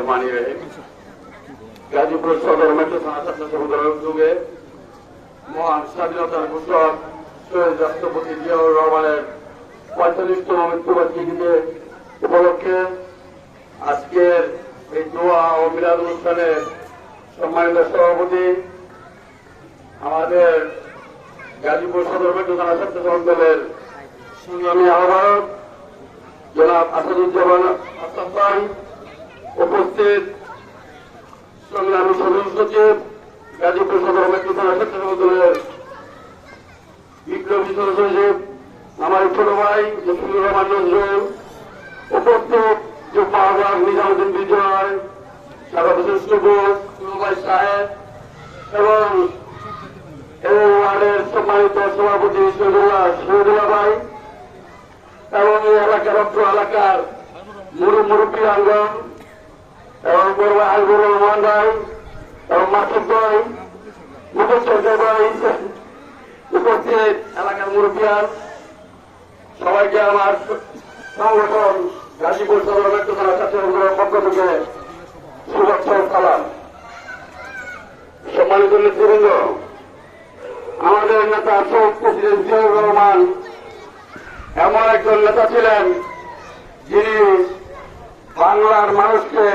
রহমানির রহিম। গাজীপুর সদর মেট্রো থানা ছাত্র সংগঠনের উদ্যোগে মহান স্বাধীনতার ঘোষক শহীদ রাষ্ট্রপতি জিয়াউর রহমানের ৪৫তম মৃত্যুবার্ষিকীতে উপলক্ষে আজকের এই দোয়া ও মিলাদ অনুষ্ঠানের সম্মানিত সভাপতি আমাদের গাজীপুর সদর মেট্রো থানা ছাত্র সংগঠনের সংগ্রামী আহ্বায়ক জনাব আসাদুজ্জামান আসাদ ভাই, উপস্থিত সংগ্রামী সদস্য সচিব গাজীপুর সদর মেট্রো থানা ছাত্র সংগঠনের বিপ্লবী সদস্য সচিব আমার ছোট ভাই জসিমুর রহমান নজরুল, উপস্থিত যুব আহ্বায়ক নিজামুদ্দিন বিজয়, সারা বছর সুবোধ ভাই সাহেব এবং এই ওয়ার্ডের সম্মানিত সভাপতি শহীদুল্লাহ ভাই এবং এই এলাকার অত্র এলাকার মুরব্বী আঙ্গন এবং বড় ভাই আলবুর রহমান ভাই এবং মাসুদ ভাই, মুকেশ সরকার ভাই, উপস্থিত এলাকার মুরব্বিয়ান সবাইকে আমার সংগঠন গাজীপুর সদর মেট্রো থানা ছাত্র সংগঠনের পক্ষ থেকে শুভেচ্ছা ও সালাম। সম্মানিত নেতৃবৃন্দ, আমাদের নেতা শহীদ প্রেসিডেন্ট জিয়াউর রহমান এমন একজন নেতা ছিলেন যিনি বাংলার মানুষকে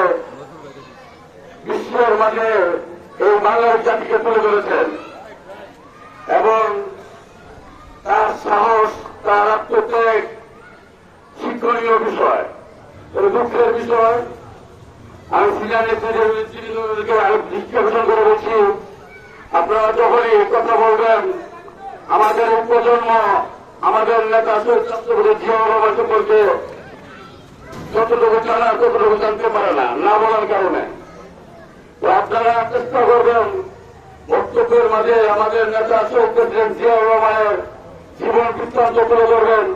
বিশ্বের মাঝে এই বাংলার জাতিকে তুলে ধরেছেন এবং তার সাহস, তার আত্মত্যাগ শিক্ষণীয় বিষয়। দুঃখের বিষয়, আমি সিনিয়র নেতৃত্বকে দৃষ্টি আকর্ষণ করে বলছি, আপনারা যখনই কথা বলবেন আমাদের এই প্রজন্ম আমাদের নেতা শহীদ রাষ্ট্রপতি জিয়াউর রহমান সম্পর্কে যতটুকু জানা ততটুকু জানতে পারে না বলার কারণে। তো আপনারা চেষ্টা করবেন বক্তব্যের মাঝে আমাদের নেতা শহীদ প্রেসিডেন্ট জিয়াউর রহমানের জীবন বৃত্তান্ত তুলে ধরবেন,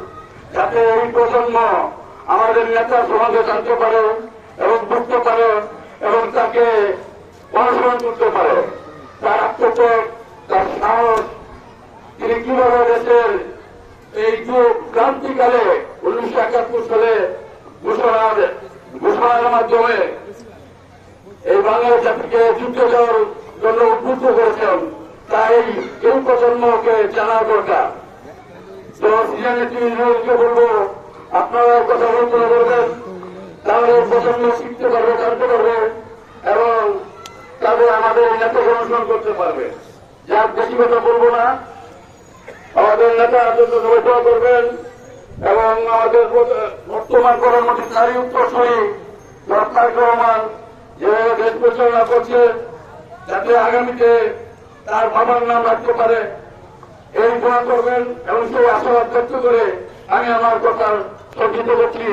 যাতে এই প্রজন্ম আমাদের নেতা সমাজে জানতে পারে এবং বুঝতে পারে এবং তাকে অনুসরণ করতে পারে। তার আত্মত্যাগ, তার সাহস, তিনি কিভাবে দেশের এই যুগ ক্রান্তিকালে 1971 সালে ঘোষণার মাধ্যমে এই বাংলার জাতিকে যুদ্ধে যাওয়ার জন্য উদ্বুদ্ধ করেছেন, তাই এই প্রজন্মকে জানা দরকার। তো সিনিয়র নেতৃবৃন্দকে বলবো, আপনারা কথা বলতে বলবেন, তাহলে প্রজন্ম শিখতে পারবে, জানতে পারবে এবং তাদের আমাদের নেতাকে অনুসরণ করতে পারবে। যার বেশি কথা বলবো না, আমাদের নেতা জন্য সবাই দোয়া করবেন এবং আমাদের বর্তমান প্রধানমন্ত্রী নারী উত্তরসূরি তারেক রহমান যেভাবে দেশ পরিচালনা করছে, যাতে আগামীতে তার বাবার নাম রাখতে পারে এই দোয়া করবেন এবং সেই আশাবাদ ব্যক্ত করে আমি আমার কথা সংক্ষিপ্ত করছি।